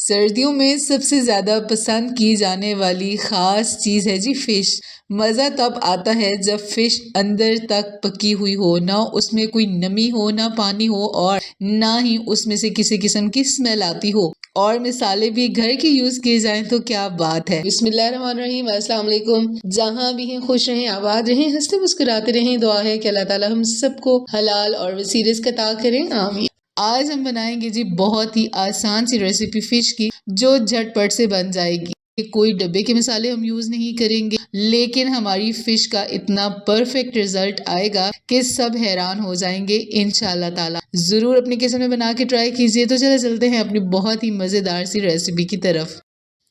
सर्दियों में सबसे ज़्यादा पसंद की जाने वाली ख़ास चीज़ है जी फ़िश। मज़ा तब आता है जब फ़िश अंदर तक पकी हुई हो, ना उसमें कोई नमी हो, ना पानी हो और ना ही उसमें से किसी किस्म की स्मेल आती हो। और मिसाले भी घर के यूज़ किए जाएं तो क्या बात है। बिस्मिल्लाहिर्रहमानिर्रहीम, अस्सलाम वालेकुम। जहाँ भी हैं खुश रहें, आबाद रहें, हंसते मुस्कुराते रहें। दुआ है कि अल्लाह ताला हम सबको हलाल और वसी रिज़्क़ अता करें, आमीन। आज हम बनाएंगे जी बहुत ही आसान सी रेसिपी फिश की जो झटपट से बन जाएगी। कोई डब्बे के मसाले हम यूज नहीं करेंगे, लेकिन हमारी फिश का इतना परफेक्ट रिजल्ट आएगा कि सब हैरान हो जाएंगे इंशाल्लाह ताला। जरूर अपने किचन में बना के ट्राई कीजिए। तो चले चलते हैं अपनी बहुत ही मजेदार सी रेसिपी की तरफ।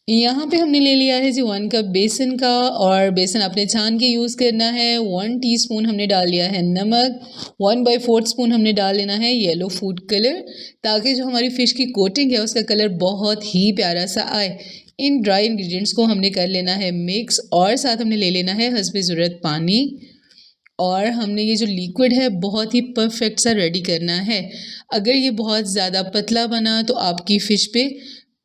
यहाँ पे हमने ले लिया है जी 1 कप बेसन का, और बेसन आपने छान के यूज़ करना है। 1 टीस्पून हमने डाल लिया है नमक। 1/4 स्पून हमने डाल लेना है येलो फूड कलर, ताकि जो हमारी फ़िश की कोटिंग है उसका कलर बहुत ही प्यारा सा आए। इन ड्राई इंग्रेडिएंट्स को हमने कर लेना है मिक्स, और साथ हमने ले लेना है हस्बे ज़रूरत पानी। और हमने ये जो लिक्विड है बहुत ही परफेक्ट सा रेडी करना है। अगर ये बहुत ज़्यादा पतला बना तो आपकी फ़िश पे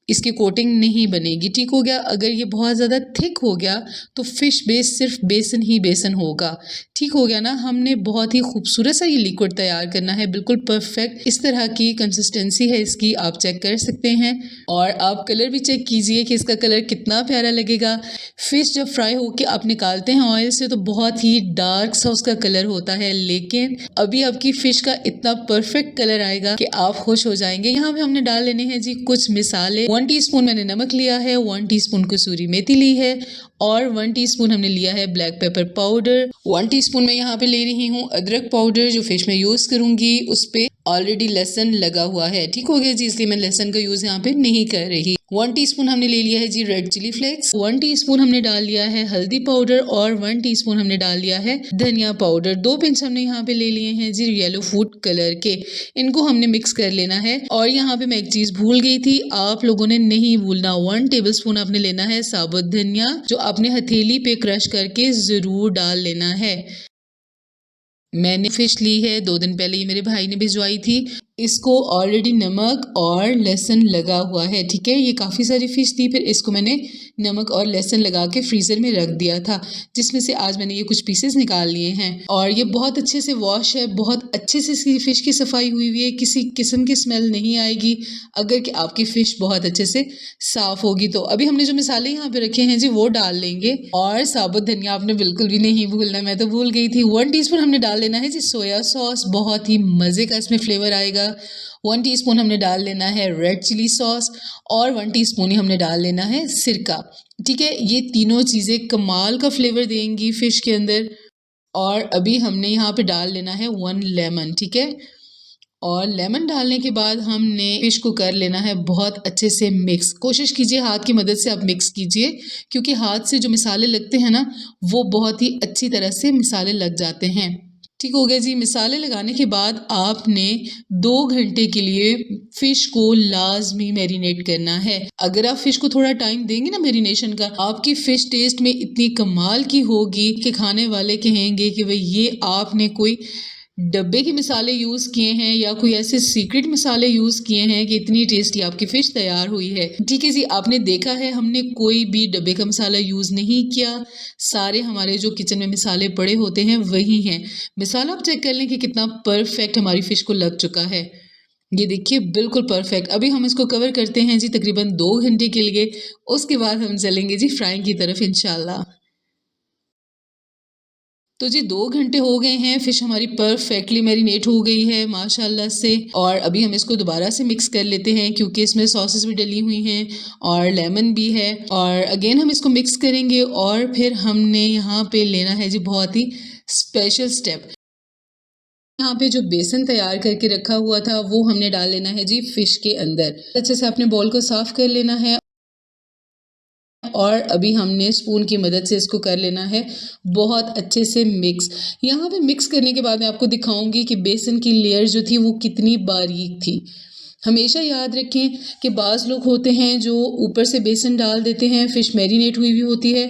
इसकी कोटिंग नहीं बनेगी, ठीक हो गया। अगर ये बहुत ज़्यादा थिक हो गया तो फिश बेस सिर्फ बेसन ही बेसन होगा, ठीक हो गया ना। हमने बहुत ही खूबसूरत सा ये लिक्विड तैयार करना है, बिल्कुल परफेक्ट इस तरह की कंसिस्टेंसी है इसकी, आप चेक कर सकते हैं। और आप कलर भी चेक कीजिए कि इसका कलर कितना प्यारा लगेगा। फिश जब फ्राई होकर आप निकालते हैं ऑयल से तो बहुत ही डार्क सा उसका कलर होता है, लेकिन अभी आपकी फिश का इतना परफेक्ट कलर आएगा कि आप खुश हो जाएंगे। यहाँ पे हमने डाल लेने हैं जी कुछ मिसाले। 1 टीस्पून मैंने नमक लिया है, 1 टीस्पून कसूरी मेथी ली है, और 1 टीस्पून हमने लिया है ब्लैक पेपर पाउडर। 1 टीस्पून मैं यहाँ पे ले रही हूँ अदरक पाउडर। जो फिश में यूज करूंगी उस पे ऑलरेडी लहसुन लगा हुआ है, ठीक हो गया जी, इसलिए मैं लहसुन का यूज यहाँ पे नहीं कर रही। 1 टीस्पून हमने ले लिया है जी रेड चिली फ्लेक्स। 1 टीस्पून हमने डाल लिया है हल्दी पाउडर, और 1 टीस्पून हमने डाल लिया है धनिया पाउडर। 2 पिंच हमने यहाँ पे ले लिए हैं जी येलो फूड कलर के। इनको हमने मिक्स कर लेना है। और यहाँ पे मैं एक चीज भूल गई थी, आप लोगों ने नहीं भूलना, 1 टेबलस्पून आपने लेना है साबुत धनिया, जो आपने हथेली पे क्रश करके जरूर डाल लेना है। मैंने फिश ली है 2 दिन पहले, ये मेरे भाई ने भिजवाई थी। इसको ऑलरेडी नमक और लहसुन लगा हुआ है, ठीक है। ये काफ़ी सारी फिश थी, फिर इसको मैंने नमक और लहसुन लगा के फ्रीज़र में रख दिया था, जिसमें से आज मैंने ये कुछ पीसेस निकाल लिए हैं। और ये बहुत अच्छे से वॉश है, बहुत अच्छे से इसकी फ़िश की सफाई हुई हुई है, किसी किस्म की स्मेल नहीं आएगी अगर कि आपकी फ़िश बहुत अच्छे से साफ़ होगी। तो अभी हमने जो मसाले यहाँ पे रखे हैं जी वो डाल लेंगे। और साबुत धनिया आपने बिल्कुल भी नहीं भूलना, मैं तो भूल गई थी। 1 टीस्पून हमने डाल लेना है जी सोया सॉस, बहुत ही मज़े का इसमें फ्लेवर आएगा। 1 टीस्पून हमने डाल लेना है रेड चिली सॉस, और 1 टीस्पून ही हमने डाल लेना है सिरका, ठीक है। ये तीनों चीज़ें कमाल का फ्लेवर देंगी फिश के अंदर। और अभी हमने यहाँ पे डाल लेना है 1 लेमन, ठीक है। और लेमन डालने के बाद हमने फिश को कर लेना है बहुत अच्छे से मिक्स। कोशिश कीजिए हाथ की मदद से आप मिक्स कीजिए, क्योंकि हाथ से जो मिसाले लगते हैं ना वो बहुत ही अच्छी तरह से मिसाले लग जाते हैं, ठीक हो गया जी। मिसाले लगाने के बाद आपने 2 घंटे के लिए फिश को लाजमी मैरिनेट करना है। अगर आप फिश को थोड़ा टाइम देंगे ना मैरिनेशन का, आपकी फिश टेस्ट में इतनी कमाल की होगी कि खाने वाले कहेंगे कि भाई ये आपने कोई डब्बे के मसाले यूज़ किए हैं या कोई ऐसे सीक्रेट मसाले यूज़ किए हैं कि इतनी टेस्टी आपकी फ़िश तैयार हुई है, ठीक है जी। आपने देखा है हमने कोई भी डब्बे का मसाला यूज़ नहीं किया, सारे हमारे जो किचन में मसाले पड़े होते हैं वही हैं। मिसाल आप चेक कर लें कि कितना परफेक्ट हमारी फ़िश को लग चुका है। ये देखिए बिल्कुल परफेक्ट। अभी हम इसको कवर करते हैं जी तकरीबन 2 घंटे के लिए, उसके बाद हम चलेंगे जी फ्राइंग की तरफ इंशाल्लाह। तो जी 2 घंटे हो गए हैं, फ़िश हमारी परफेक्टली मैरिनेट हो गई है माशाल्लाह से। और अभी हम इसको दोबारा से मिक्स कर लेते हैं, क्योंकि इसमें सॉसेस भी डली हुई हैं और लेमन भी है। और अगेन हम इसको मिक्स करेंगे, और फिर हमने यहाँ पे लेना है जी बहुत ही स्पेशल स्टेप। यहाँ पे जो बेसन तैयार करके रखा हुआ था वो हमने डाल लेना है जी फ़िश के अंदर। अच्छे से अपने बॉल को साफ़ कर लेना है, और अभी हमने स्पून की मदद से इसको कर लेना है बहुत अच्छे से मिक्स। यहाँ पे मिक्स करने के बाद मैं आपको दिखाऊंगी कि बेसन की लेयर जो थी वो कितनी बारीक थी। हमेशा याद रखें कि बाज़ लोग होते हैं जो ऊपर से बेसन डाल देते हैं, फ़िश मैरिनेट हुई भी होती है,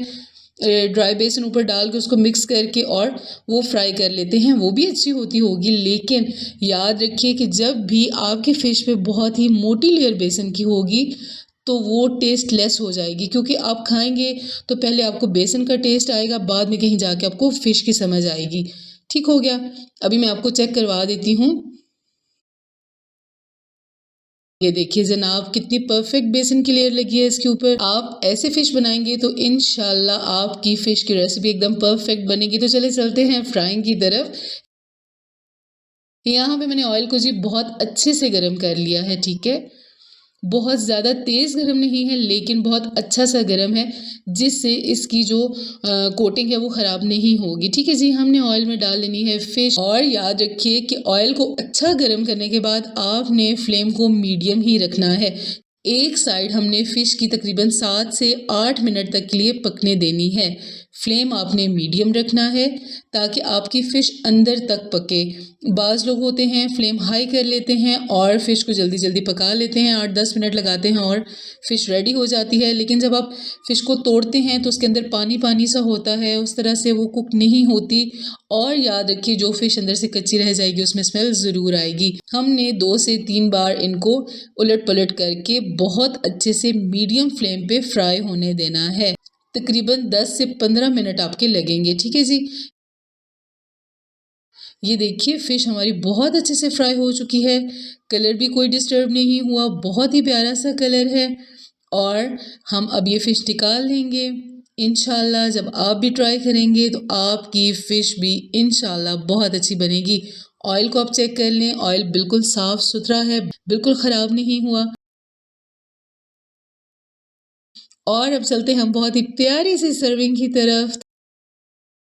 ड्राई बेसन ऊपर डाल के उसको मिक्स करके और वो फ्राई कर लेते हैं, वो भी अच्छी होती होगी। लेकिन याद रखिए कि जब भी आपके फ़िश पे बहुत ही मोटी लेयर बेसन की होगी तो वो टेस्ट लेस हो जाएगी, क्योंकि आप खाएंगे तो पहले आपको बेसन का टेस्ट आएगा, बाद में कहीं जाके आपको फ़िश की समझ आएगी। ठीक हो गया। अभी मैं आपको चेक करवा देती हूँ। ये देखिए जनाब कितनी परफेक्ट बेसन की लेयर लगी है इसके ऊपर। आप ऐसे फ़िश बनाएंगे तो इंशाल्लाह आपकी फ़िश की रेसिपी एकदम परफेक्ट बनेगी। तो चले चलते हैं फ्राइंग की तरफ। यहाँ पे मैंने ऑयल को जी बहुत अच्छे से गर्म कर लिया है, ठीक है। बहुत ज़्यादा तेज़ गरम नहीं है, लेकिन बहुत अच्छा सा गरम है, जिससे इसकी जो कोटिंग है वो ख़राब नहीं होगी। ठीक है जी, हमने ऑयल में डाल लेनी है फ़िश। और याद रखिए कि ऑयल को अच्छा गरम करने के बाद आपने फ्लेम को मीडियम ही रखना है। एक साइड हमने फ़िश की तकरीबन 7 से 8 मिनट तक के लिए पकने देनी है। फ्लेम आपने मीडियम रखना है ताकि आपकी फ़िश अंदर तक पके। बाज़ लोग होते हैं फ्लेम हाई कर लेते हैं और फ़िश को जल्दी जल्दी पका लेते हैं, 8-10 मिनट लगाते हैं और फ़िश रेडी हो जाती है। लेकिन जब आप फ़िश को तोड़ते हैं तो उसके अंदर पानी पानी सा होता है, उस तरह से वो कुक नहीं होती। और याद रखिए जो फ़िश अंदर से कच्ची रह जाएगी उसमें स्मेल ज़रूर आएगी। हमने 2 से 3 बार इनको उलट पलट करके बहुत अच्छे से मीडियम फ्लेम पे फ्राई होने देना है। तकरीबन 10 से 15 मिनट आपके लगेंगे, ठीक है जी। ये देखिए फ़िश हमारी बहुत अच्छे से फ्राई हो चुकी है। कलर भी कोई डिस्टर्ब नहीं हुआ, बहुत ही प्यारा सा कलर है। और हम अब ये फ़िश निकाल लेंगे। इंशाल्लाह जब आप भी ट्राई करेंगे तो आपकी फ़िश भी इंशाल्लाह बहुत अच्छी बनेगी। ऑयल को आप चेक कर लें, ऑयल बिल्कुल साफ़ सुथरा है, बिल्कुल ख़राब नहीं हुआ। और अब चलते हैं हम बहुत ही प्यारी सी सर्विंग की तरफ।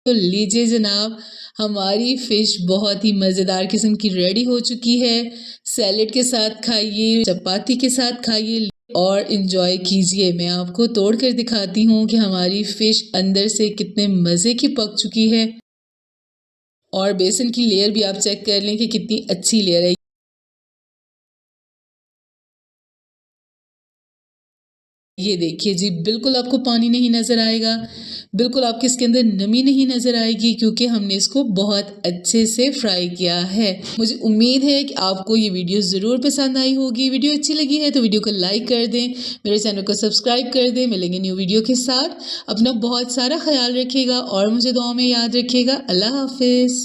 तो लीजिए जनाब, हमारी फ़िश बहुत ही मज़ेदार किस्म की रेडी हो चुकी है। सैलेड के साथ खाइए, चपाती के साथ खाइए और इन्जॉय कीजिए। मैं आपको तोड़ कर दिखाती हूँ कि हमारी फ़िश अंदर से कितने मज़े की पक चुकी है। और बेसन की लेयर भी आप चेक कर लें कि कितनी अच्छी लेयर है। ये देखिए जी, बिल्कुल आपको पानी नहीं नज़र आएगा, बिल्कुल आपके इसके अंदर नमी नहीं नज़र आएगी, क्योंकि हमने इसको बहुत अच्छे से फ्राई किया है। मुझे उम्मीद है कि आपको ये वीडियो ज़रूर पसंद आई होगी। वीडियो अच्छी लगी है तो वीडियो को लाइक कर दें, मेरे चैनल को सब्सक्राइब कर दें। मिलेंगे न्यू वीडियो के साथ। अपना बहुत सारा ख्याल रखिएगा और मुझे दुआ में याद रखिएगा। अल्लाह हाफिज़।